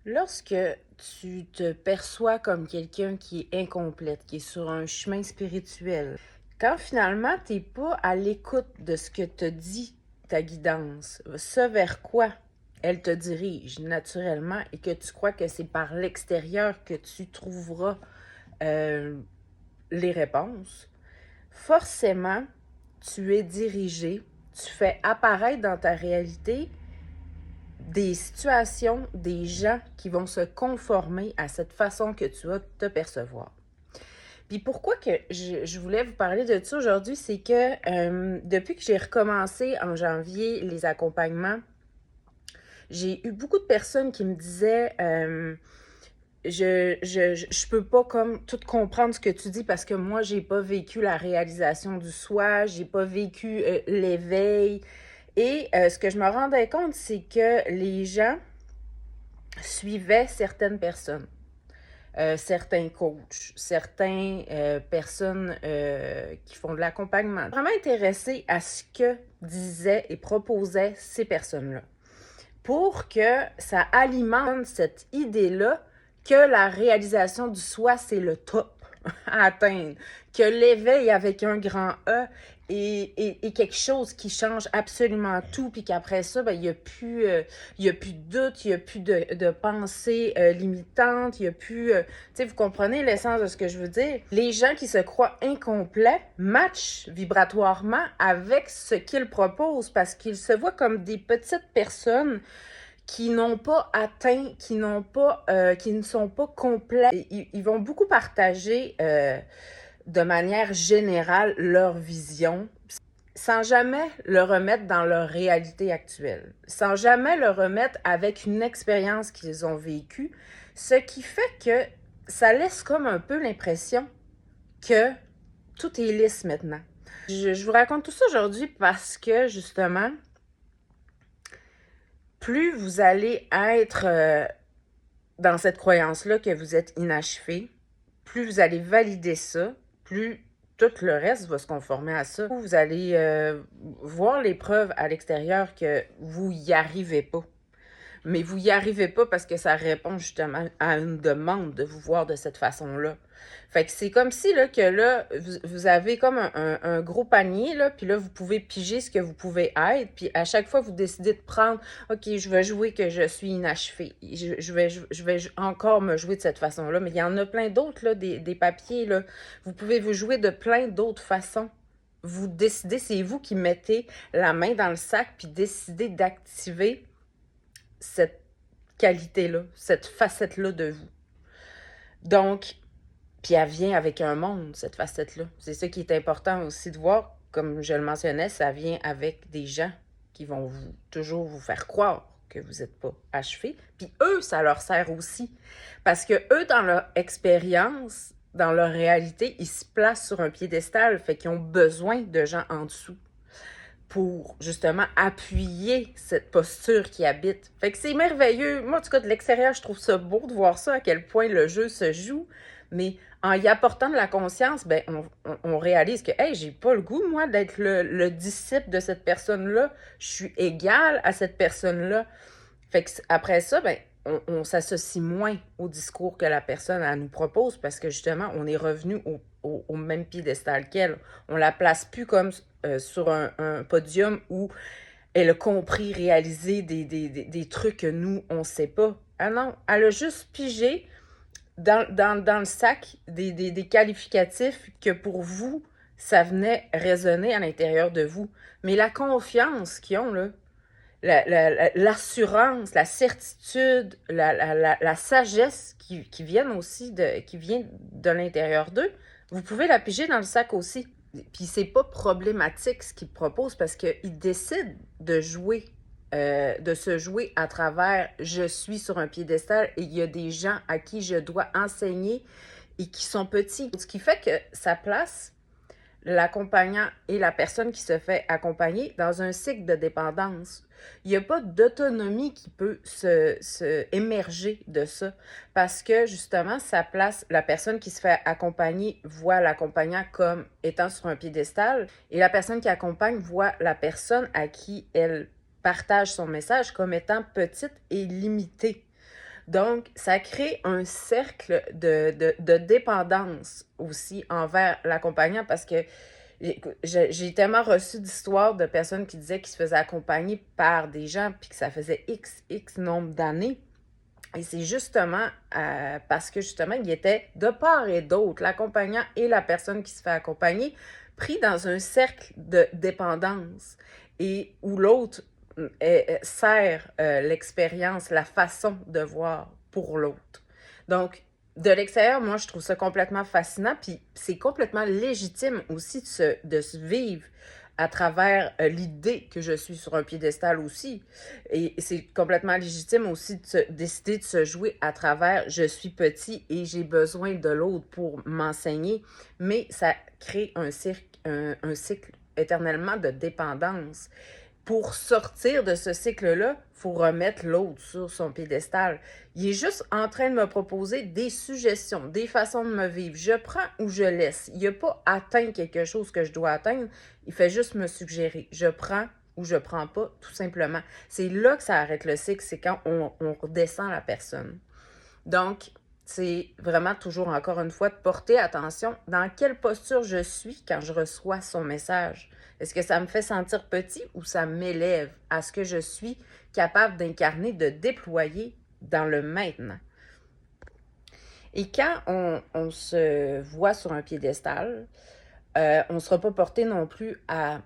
Lorsque tu te perçois comme quelqu'un qui est incomplète, qui est sur un chemin spirituel, quand finalement tu n'es pas à l'écoute de ce que te dit ta guidance, ce vers quoi elle te dirige naturellement et que tu crois que c'est par l'extérieur que tu trouveras euh, les réponses, forcément, tu es dirigé, tu fais apparaître dans ta réalité des situations, des gens qui vont se conformer à cette façon que tu vas te percevoir. Puis pourquoi que je voulais vous parler de ça aujourd'hui, c'est que depuis que j'ai recommencé en janvier les accompagnements, j'ai eu beaucoup de personnes qui me disaient je peux pas comme tout comprendre ce que tu dis parce que moi, j'ai pas vécu la réalisation du soi, j'ai pas vécu l'éveil. Et ce que je me rendais compte, c'est que les gens suivaient certaines personnes, certains coachs, certaines personnes qui font de l'accompagnement. Vraiment intéressée à ce que disaient et proposaient ces personnes-là pour que ça alimente cette idée-là que la réalisation du soi, c'est le top à atteindre, que l'éveil avec un grand E est quelque chose qui change absolument tout, puis qu'après ça, ben, il n'y a plus de doute, il n'y a plus de pensée limitante, il n'y a plus... tu sais, vous comprenez l'essence de ce que je veux dire? Les gens qui se croient incomplets matchent vibratoirement avec ce qu'ils proposent parce qu'ils se voient comme des petites personnes qui n'ont pas atteint, qui ne sont pas complets. Ils vont beaucoup partager de manière générale leur vision sans jamais le remettre dans leur réalité actuelle, sans jamais le remettre avec une expérience qu'ils ont vécue, ce qui fait que ça laisse comme un peu l'impression que tout est lisse maintenant. Je vous raconte tout ça aujourd'hui parce que justement, plus vous allez être dans cette croyance-là que vous êtes inachevé, plus vous allez valider ça, plus tout le reste va se conformer à ça. Vous allez voir les preuves à l'extérieur que vous y arrivez pas. Mais vous y arrivez pas parce que ça répond justement à une demande de vous voir de cette façon-là. Fait que c'est comme si là, que là, vous avez comme un gros panier, là, puis là, vous pouvez piger ce que vous pouvez être, puis à chaque fois, vous décidez de prendre, OK, je vais jouer que je suis inachevée. Je vais encore me jouer de cette façon-là, mais il y en a plein d'autres, là, des papiers, là. Vous pouvez vous jouer de plein d'autres façons. Vous décidez, c'est vous qui mettez la main dans le sac, puis décidez d'activer cette qualité-là, cette facette-là de vous. Donc, puis elle vient avec un monde, cette facette-là. C'est ça qui est important aussi de voir. Comme je le mentionnais, ça vient avec des gens qui vont toujours vous faire croire que vous n'êtes pas achevé. Puis eux, ça leur sert aussi. Parce que eux, dans leur expérience, dans leur réalité, ils se placent sur un piédestal, fait qu'ils ont besoin de gens en dessous pour justement appuyer cette posture qui habite. Fait que c'est merveilleux. Moi, en tout cas, de l'extérieur, je trouve ça beau de voir ça, à quel point le jeu se joue. Mais en y apportant de la conscience, ben, on réalise que, hey, j'ai pas le goût, moi, d'être le disciple de cette personne-là. Je suis égal à cette personne-là. Fait que après ça, ben, on s'associe moins au discours que la personne elle nous propose parce que justement, on est revenu au même piédestal qu'elle. On la place plus comme sur un podium où elle a compris, réalisé des trucs que nous, on sait pas. Ah non, elle a juste pigé dans le sac des qualificatifs que pour vous, ça venait résonner à l'intérieur de vous. Mais la confiance qu'ils ont, là, l'assurance, la certitude, la sagesse qui viennent aussi qui vient de l'intérieur d'eux, vous pouvez la piger dans le sac aussi. Puis c'est pas problématique ce qu'ils proposent parce qu'ils décident de jouer, de se jouer à travers je suis sur un piédestal et il y a des gens à qui je dois enseigner et qui sont petits. Ce qui fait que ça place l'accompagnant et la personne qui se fait accompagner dans un cycle de dépendance. Il n'y a pas d'autonomie qui peut se émerger de ça parce que justement, ça place la personne qui se fait accompagner voit l'accompagnant comme étant sur un piédestal et la personne qui accompagne voit la personne à qui elle partage son message comme étant petite et limitée. Donc, ça crée un cercle de dépendance aussi envers l'accompagnant parce que j'ai tellement reçu d'histoires de personnes qui disaient qu'ils se faisaient accompagner par des gens puis que ça faisait X nombre d'années. Et c'est justement parce que justement, il était de part et d'autre, l'accompagnant et la personne qui se fait accompagner, pris dans un cercle de dépendance et où l'autre sert l'expérience, la façon de voir pour l'autre. Donc, de l'extérieur, moi, je trouve ça complètement fascinant, puis c'est complètement légitime aussi de se vivre à travers l'idée que je suis sur un piédestal aussi. Et c'est complètement légitime aussi de décider de se jouer à travers je suis petit et j'ai besoin de l'autre pour m'enseigner, mais ça crée un cycle éternellement de dépendance. Pour sortir de ce cycle-là, il faut remettre l'autre sur son piédestal. Il est juste en train de me proposer des suggestions, des façons de me vivre. Je prends ou je laisse. Il n'a pas atteint quelque chose que je dois atteindre. Il fait juste me suggérer. Je prends ou je prends pas, tout simplement. C'est là que ça arrête le cycle, c'est quand on redescend la personne. Donc, c'est vraiment toujours, encore une fois, de porter attention dans quelle posture je suis quand je reçois son message. Est-ce que ça me fait sentir petit ou ça m'élève à ce que je suis capable d'incarner, de déployer dans le maintenant? Et quand on se voit sur un piédestal, on ne sera pas porté non plus à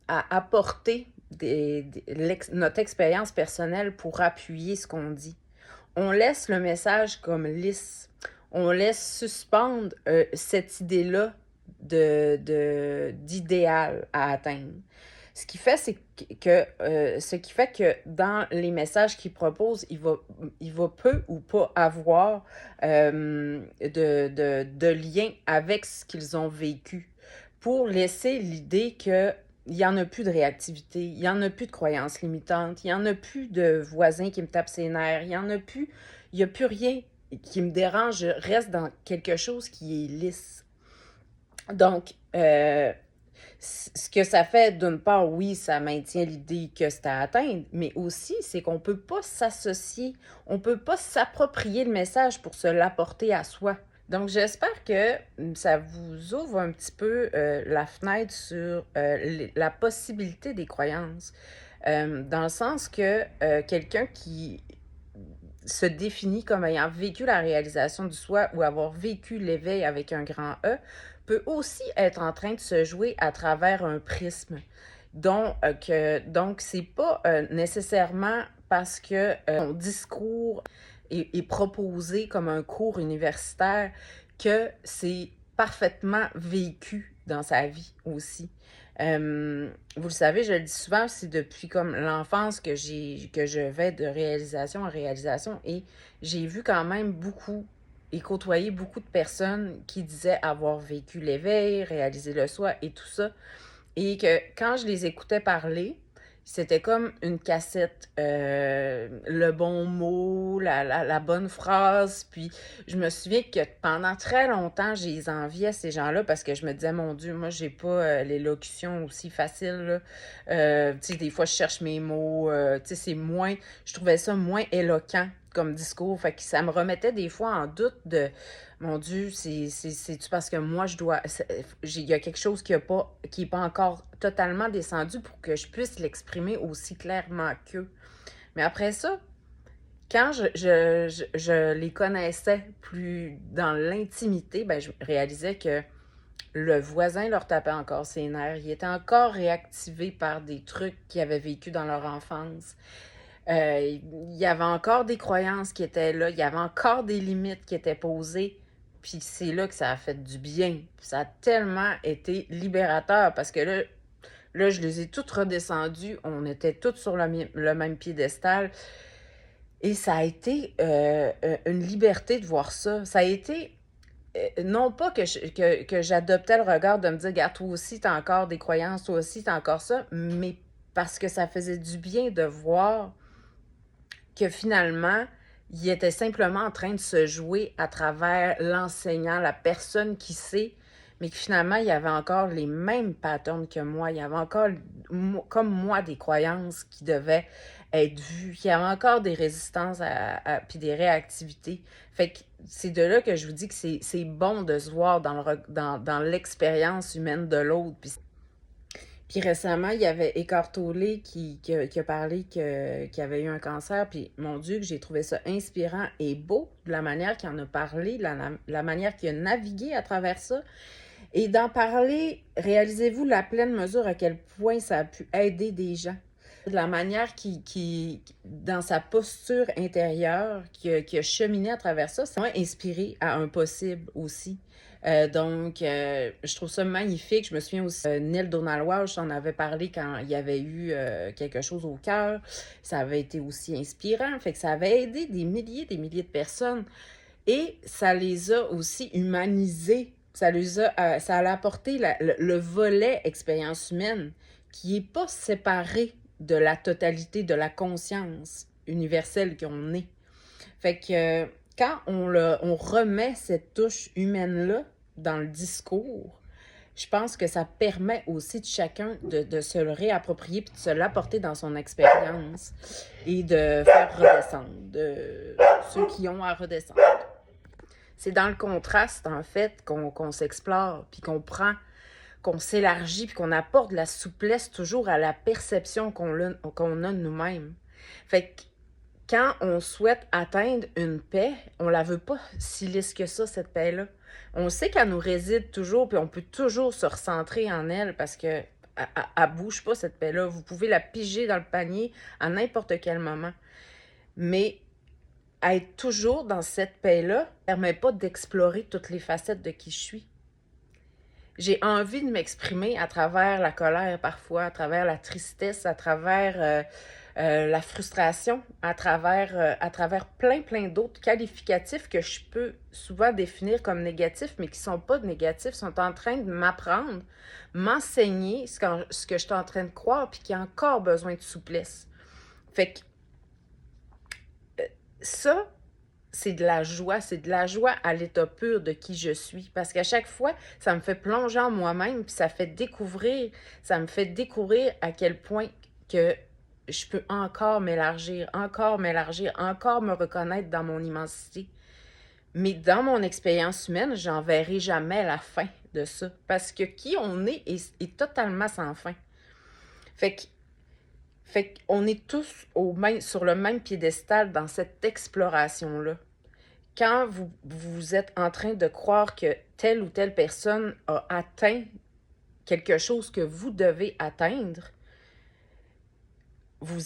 apporter notre expérience personnelle pour appuyer ce qu'on dit. On laisse le message comme lisse. On laisse suspendre cette idée-là d'idéal à atteindre. Ce qui fait, c'est ce qui fait que dans les messages qu'il propose, il va peu ou pas avoir de lien avec ce qu'ils ont vécu pour laisser l'idée que il n'y en a plus de réactivité, il n'y en a plus de croyances limitantes, il n'y en a plus de voisins qui me tapent ses nerfs, il n'y en a plus, il n'y a plus rien qui me dérange, je reste dans quelque chose qui est lisse. Donc, ce que ça fait, d'une part, oui, ça maintient l'idée que c'est à atteindre, mais aussi, c'est qu'on ne peut pas s'associer, on ne peut pas s'approprier le message pour se l'apporter à soi. Donc, j'espère que ça vous ouvre un petit peu la fenêtre sur la possibilité des croyances. Dans le sens que quelqu'un qui se définit comme ayant vécu la réalisation du soi ou avoir vécu l'éveil avec un grand E peut aussi être en train de se jouer à travers un prisme. Donc, c'est pas nécessairement parce que son discours est proposé comme un cours universitaire que c'est parfaitement vécu dans sa vie aussi. Vous le savez, je le dis souvent, c'est depuis comme l'enfance que je vais de réalisation en réalisation et j'ai vu quand même beaucoup et côtoyé beaucoup de personnes qui disaient avoir vécu l'éveil, réalisé le soi et tout ça. Et que quand je les écoutais parler, c'était comme une cassette, le bon mot, la bonne phrase. Puis je me souviens que pendant très longtemps, je les enviais, ces gens-là, parce que je me disais, mon Dieu, moi, j'ai pas l'élocution aussi facile. Tu sais, des fois, je cherche mes mots. Tu sais, c'est moins. Je trouvais ça moins éloquent comme discours. Fait que ça me remettait des fois en doute de mon Dieu, c'est-tu parce que moi, il y a quelque chose qui est pas encore totalement descendu pour que je puisse l'exprimer aussi clairement qu'eux. Mais après ça, quand je les connaissais plus dans l'intimité, ben, je réalisais que le voisin leur tapait encore ses nerfs. Il était encore réactivé par des trucs qu'ils avaient vécu dans leur enfance. Il y avait encore des croyances qui étaient là. Il y avait encore des limites qui étaient posées. Puis c'est là que ça a fait du bien. Ça a tellement été libérateur parce que là je les ai toutes redescendues. On était toutes sur le même piédestal. Et ça a été une liberté de voir ça. Ça a été, non pas que j'adoptais le regard de me dire, regarde, toi aussi, t'as encore des croyances, toi aussi, t'as encore ça, mais parce que ça faisait du bien de voir que finalement, il était simplement en train de se jouer à travers l'enseignant, la personne qui sait, mais que finalement, il y avait encore les mêmes patterns que moi. Il y avait encore, comme moi, des croyances qui devaient être vu, qu'il y avait encore des résistances puis des réactivités. Fait que c'est de là que je vous dis que c'est bon de se voir dans l'expérience humaine de l'autre. Puis récemment, il y avait Eckhart Tolle qui a parlé qu'il avait eu un cancer. Puis mon Dieu, que j'ai trouvé ça inspirant et beau, de la manière qu'il en a parlé, la manière qu'il a navigué à travers ça. Et d'en parler, réalisez-vous la pleine mesure à quel point ça a pu aider des gens. De la manière dans sa posture intérieure, qui a cheminé à travers ça, ça m'a inspiré à un possible aussi. Je trouve ça magnifique. Je me souviens aussi, Neil Donald Walsh en avait parlé quand il y avait eu quelque chose au cœur. Ça avait été aussi inspirant. Fait que ça avait aidé des milliers de personnes. Et ça les a aussi humanisés. Ça a apporté le volet expérience humaine qui n'est pas séparé de la totalité de la conscience universelle qu'on est. Fait que quand on remet cette touche humaine-là dans le discours, je pense que ça permet aussi de chacun de se le réapproprier puis de se l'apporter dans son expérience et de faire redescendre de ceux qui ont à redescendre. C'est dans le contraste, en fait, qu'on s'explore, puis qu'on s'élargit, puis qu'on apporte de la souplesse toujours à la perception qu'on a de nous-mêmes. Fait que quand on souhaite atteindre une paix, on la veut pas si lisse que ça, cette paix-là. On sait qu'elle nous réside toujours, puis on peut toujours se recentrer en elle parce que elle bouge pas, cette paix-là. Vous pouvez la piger dans le panier à n'importe quel moment. Mais être toujours dans cette paix-là ne permet pas d'explorer toutes les facettes de qui je suis. J'ai envie de m'exprimer à travers la colère parfois, à travers la tristesse, à travers la frustration, à travers plein d'autres qualificatifs que je peux souvent définir comme négatifs, mais qui ne sont pas négatifs, sont en train de m'apprendre, m'enseigner ce que je suis en train de croire, puis qui a encore besoin de souplesse. Fait que ça, c'est de la joie à l'état pur de qui je suis. Parce qu'à chaque fois, ça me fait plonger en moi-même, puis ça me fait découvrir à quel point que je peux encore m'élargir, encore me reconnaître dans mon immensité. Mais dans mon expérience humaine, j'en verrai jamais la fin de ça. Parce que qui on est totalement sans fin. Fait qu'on est tous sur le même piédestal dans cette exploration-là. Quand vous êtes en train de croire que telle ou telle personne a atteint quelque chose que vous devez atteindre, vous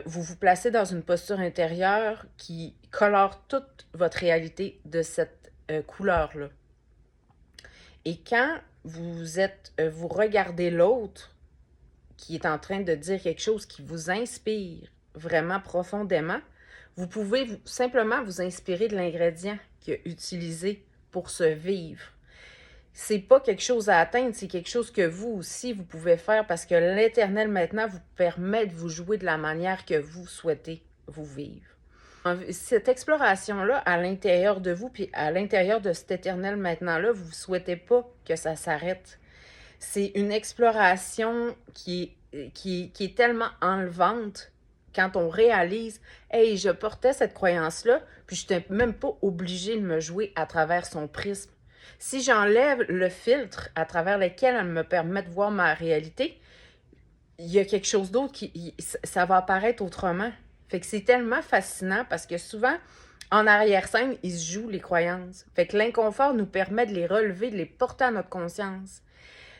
vous placez dans une posture intérieure qui colore toute votre réalité de cette couleur-là. Et quand vous regardez l'autre qui est en train de dire quelque chose qui vous inspire vraiment profondément, vous pouvez simplement vous inspirer de l'ingrédient qu'il a utilisé pour se vivre. C'est pas quelque chose à atteindre, c'est quelque chose que vous aussi, vous pouvez faire parce que l'Éternel, maintenant, vous permet de vous jouer de la manière que vous souhaitez vous vivre. Cette exploration-là, à l'intérieur de vous, puis à l'intérieur de cet Éternel, maintenant-là, vous ne souhaitez pas que ça s'arrête. C'est une exploration qui est tellement enlevante quand on réalise « Hey, je portais cette croyance-là, puis je n'étais même pas obligée de me jouer à travers son prisme. » Si j'enlève le filtre à travers lequel elle me permet de voir ma réalité, il y a quelque chose d'autre ça va apparaître autrement. Fait que c'est tellement fascinant parce que souvent, en arrière-scène, ils se jouent les croyances. Fait que l'inconfort nous permet de les relever, de les porter à notre conscience.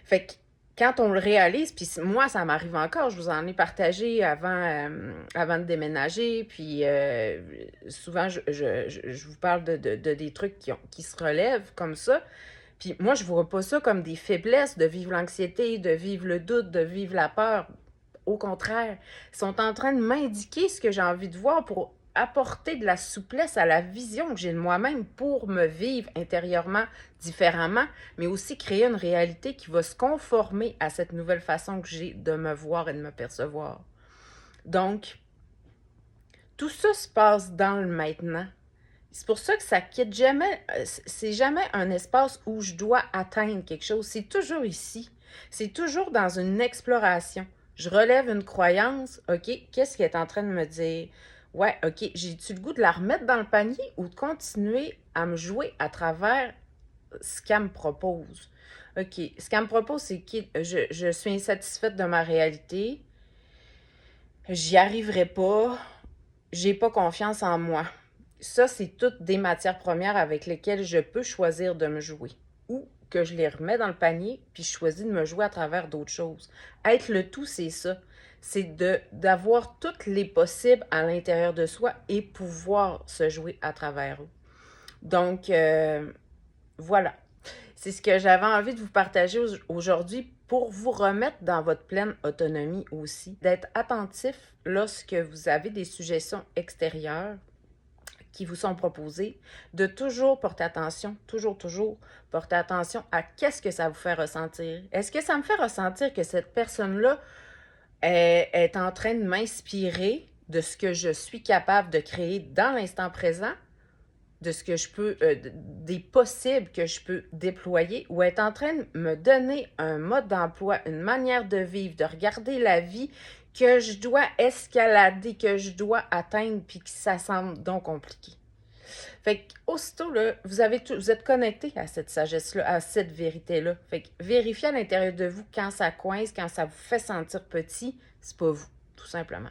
Fait que quand on le réalise, puis moi, ça m'arrive encore, je vous en ai partagé avant de déménager, puis souvent, je vous parle de des trucs qui se relèvent comme ça. Puis moi, je vois pas ça comme des faiblesses de vivre l'anxiété, de vivre le doute, de vivre la peur. Au contraire, ils sont en train de m'indiquer ce que j'ai envie de voir pour apporter de la souplesse à la vision que j'ai de moi-même pour me vivre intérieurement différemment, mais aussi créer une réalité qui va se conformer à cette nouvelle façon que j'ai de me voir et de me percevoir. Donc, tout ça se passe dans le maintenant. C'est pour ça que ça quitte jamais, c'est jamais un espace où je dois atteindre quelque chose, c'est toujours ici. C'est toujours dans une exploration Je relève une croyance, OK, qu'est-ce qu'elle est en train de me dire? Ouais, OK, j'ai-tu le goût de la remettre dans le panier ou de continuer à me jouer à travers ce qu'elle me propose? OK, ce qu'elle me propose, c'est que je suis insatisfaite de ma réalité, j'y arriverai pas, j'ai pas confiance en moi. Ça, c'est toutes des matières premières avec lesquelles je peux choisir de me jouer. Ou que je les remets dans le panier, puis je choisis de me jouer à travers d'autres choses. Être le tout, c'est ça. C'est d'avoir toutes les possibles à l'intérieur de soi et pouvoir se jouer à travers eux. Donc, voilà. C'est ce que j'avais envie de vous partager aujourd'hui pour vous remettre dans votre pleine autonomie aussi. D'être attentif lorsque vous avez des suggestions extérieures qui vous sont proposées, de toujours porter attention, toujours porter attention à qu'est-ce que ça vous fait ressentir. Est-ce que ça me fait ressentir que cette personne-là est en train de m'inspirer de ce que je suis capable de créer dans l'instant présent, de ce que je peux, des possibles que je peux déployer, ou est en train de me donner un mode d'emploi, une manière de vivre, de regarder la vie que je dois escalader, que je dois atteindre, puis que ça semble donc compliqué. Fait que, aussitôt, là, vous êtes connecté à cette sagesse-là, à cette vérité-là. Fait que vérifiez à l'intérieur de vous quand ça coince, quand ça vous fait sentir petit, c'est pas vous, tout simplement.